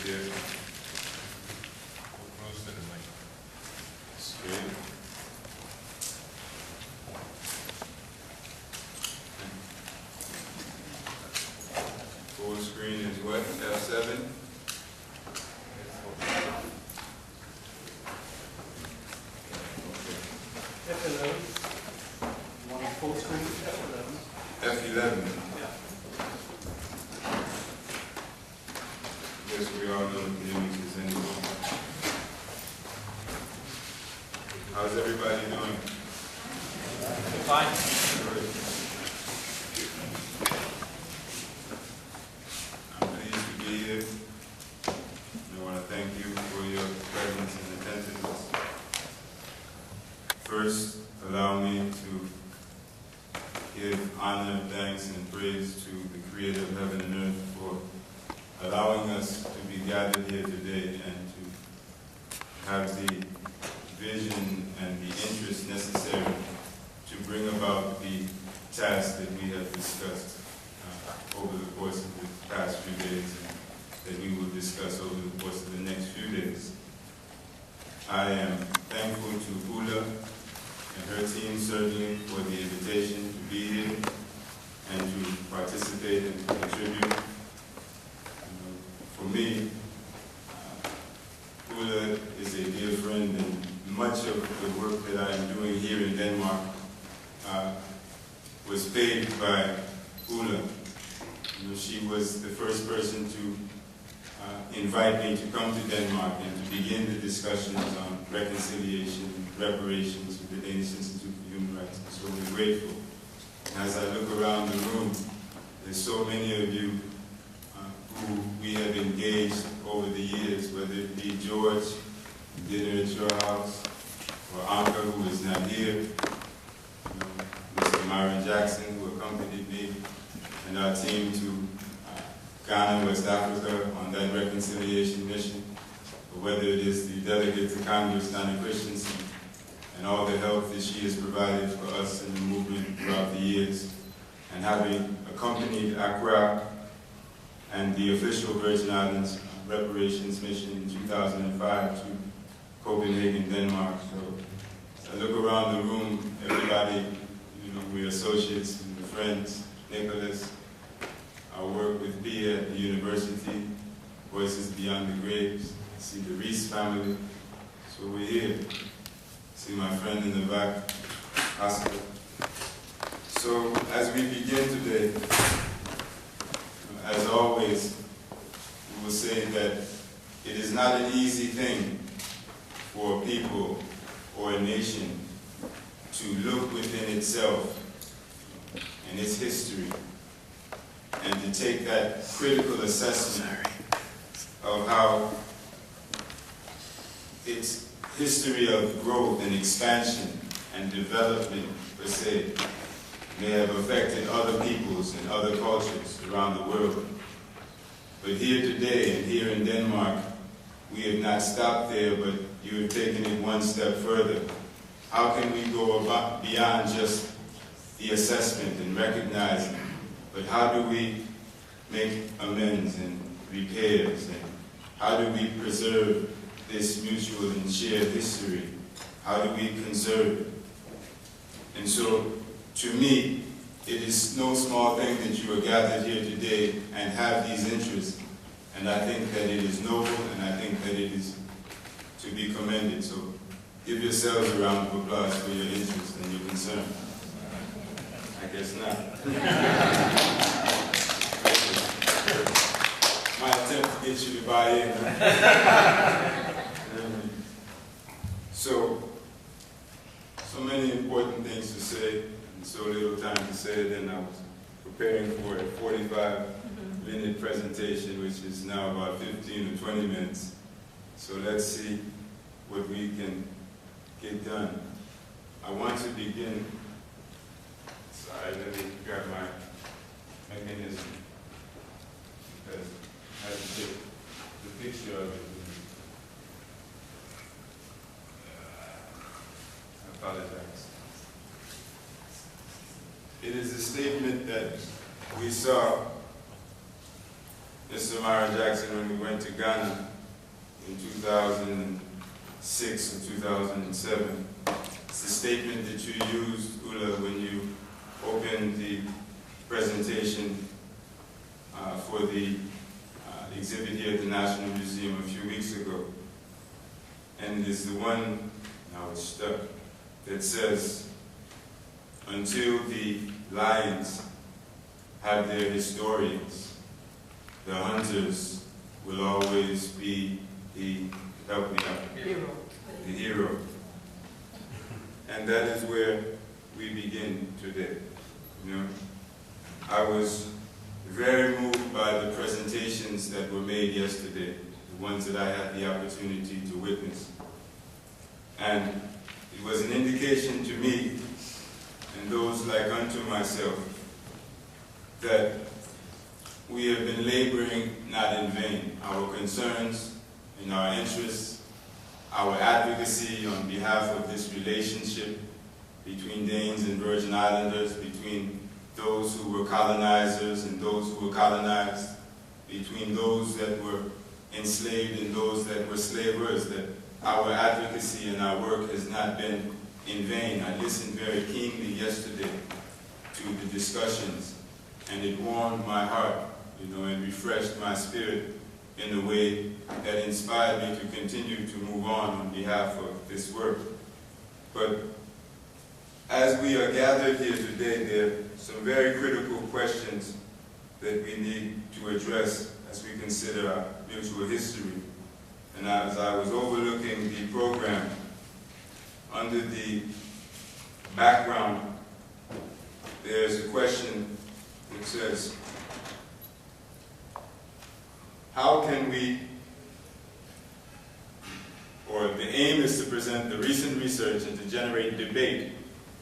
here. Close to the mic. Straight. Full screen is what? F7? F11. You want a full screen? F11. F11. Yeah. Guess we all know the images anyway. How's everybody doing? Fine. Good. I'm pleased to be here. I want to thank you for your presence and attentiveness. First, allow me to give honor, thanks, and praise to the Creator of heaven and earth for allowing us to be gathered here today and to have the vision and the interest necessary to bring about the task that we have discussed over the course of the past few days and that we will discuss over the course of the next few days. I am thankful to Ula and her team certainly for the invitation to be here and to participate and to contribute. For me, Ula is a dear friend, and much of the work that I am doing here in Denmark was paved by Ula. She was the first person to invite me to come to Denmark and to begin the discussions on reconciliation, reparations with the Danish Institute for Human Rights. And so we're grateful. And as I look around the room, there's so many of you who we have engaged over the years, whether it be George, dinner at your house, or Anka, who is not here, Mr. Myron Jackson, who accompanied me and our team to Ghana, West Africa, on that reconciliation mission, or whether it is the delegate to Congress, Donna Christensen, and all the help that she has provided for us in the movement throughout the years, and having accompanied Accra and the official Virgin Islands reparations mission in 2005 to Copenhagen, Denmark. So I look around the room, everybody, we're associates and friends, Nicholas, our work with Pia at the university, Voices Beyond the Graves, I see the Reese family, so we're here. See my friend in the back, Oscar. So as we begin today, as always, we will say that it is not an easy thing for a people or a nation to look within itself and its history and to take that critical assessment of how its history of growth and expansion and development, per se, may have affected other peoples and other cultures around the world. But here today and here in Denmark, we have not stopped there, but you have taken it one step further. How can we go beyond just the assessment and recognizing, but how do we make amends and repairs, and how do we preserve this mutual and shared history? How do we conserve it? And so, to me, it is no small thing that you are gathered here today and have these interests, and I think that it is noble, and I think that it is to be commended. So give yourselves a round of applause for your interest and your concern. I guess not. My attempt to get you to buy in. So many important things to say, and so little time to say it, and I was preparing for a 45-minute presentation, which is now about 15 or 20 minutes. So let's see what we can get done. I want to begin. Sorry, let me grab my mechanism, because I have to take the picture of it. I apologize. It is a statement that we saw Mr. Tamara Jackson when we went to Ghana in 2006 or 2007. It's the statement that you used, Ula, when you opened the presentation for the exhibit here at the National Museum a few weeks ago. And it's the one, now it's stuck, that says, until the lions have their historians, the hunters will always be the, help me out, the hero. And that is where we begin today. You know, I was very moved by the presentations that were made yesterday, the ones that I had the opportunity to witness. And it was an indication to me and those like unto myself that we have been laboring not in vain. Our concerns and our interests, our advocacy on behalf of this relationship between Danes and Virgin Islanders, between those who were colonizers and those who were colonized, between those that were enslaved and those that were slavers, that our advocacy and our work has not been in vain. I listened very keenly yesterday to the discussions, and it warmed my heart, you know, and refreshed my spirit in a way that inspired me to continue to move on behalf of this work. But as we are gathered here today, there are some very critical questions that we need to address as we consider our mutual history. And as I was overlooking the program, under the background, there's a question that says, how can we, or the aim is to present the recent research and to generate debate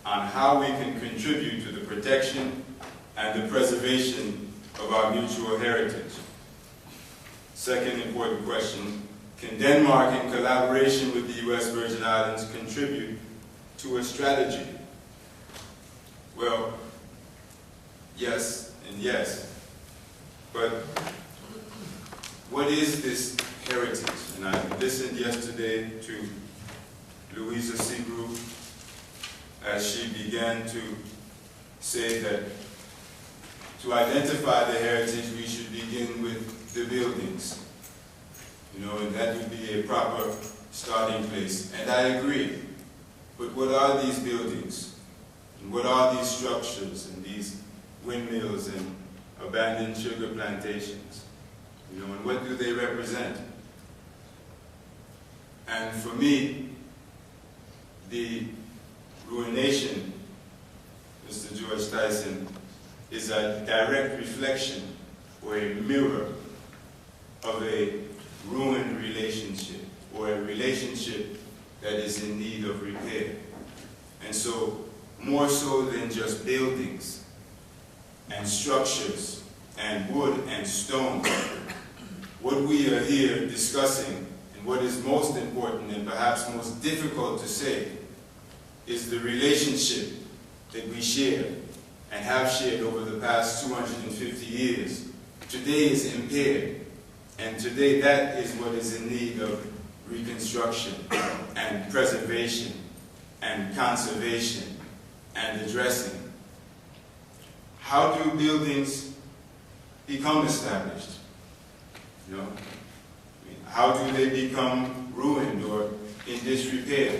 on how we can contribute to the protection and the preservation of our mutual heritage. Second important question, can Denmark, in collaboration with the U.S. Virgin Islands, contribute to a strategy? Well, yes and yes. But what is this heritage? And I listened yesterday to Louisa Seagrove as she began to say that to identify the heritage, we should begin with the buildings. You know, and that would be a proper starting place. And I agree. But what are these buildings? And what are these structures and these windmills and abandoned sugar plantations? You know, and what do they represent? And for me, the ruination, Mr. George Tyson, is a direct reflection or a mirror of a ruined relationship, or a relationship that is in need of repair. And so, more so than just buildings and structures and wood and stone, what we are here discussing, and what is most important and perhaps most difficult to say, is the relationship that we share and have shared over the past 250 years. Today is impaired. And today, that is what is in need of reconstruction and preservation and conservation and addressing. How do buildings become established? You know, how do they become ruined or in disrepair?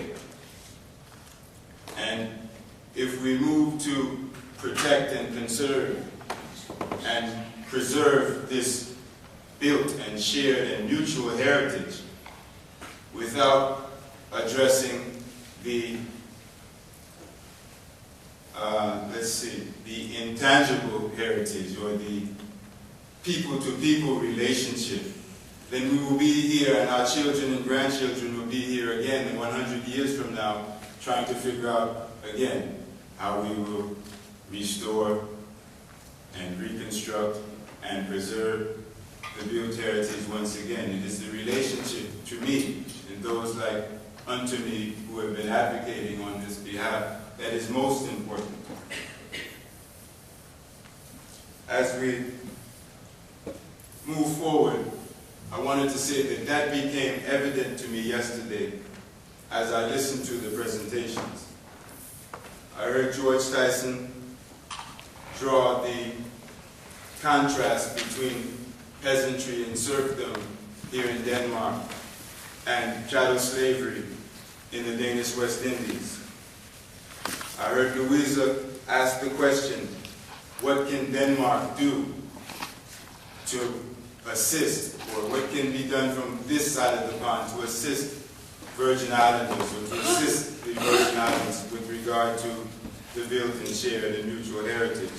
And if we move to protect and conserve and preserve this built and shared and mutual heritage without addressing the, the intangible heritage or the people-to-people relationship, then we will be here and our children and grandchildren will be here again in 100 years from now trying to figure out again how we will restore and reconstruct and preserve the built heritage once again. It is the relationship to me and those like unto me who have been advocating on this behalf that is most important. move forward, I wanted to say that that became evident to me yesterday as I listened to the presentations. I heard George Tyson draw the contrast between peasantry and serfdom here in Denmark and chattel slavery in the Danish West Indies. I heard Louisa ask the question, what can Denmark do to assist, or what can be done from this side of the pond to assist Virgin Islanders, or to assist the Virgin Islands with regard to the Wilton share, the mutual heritage?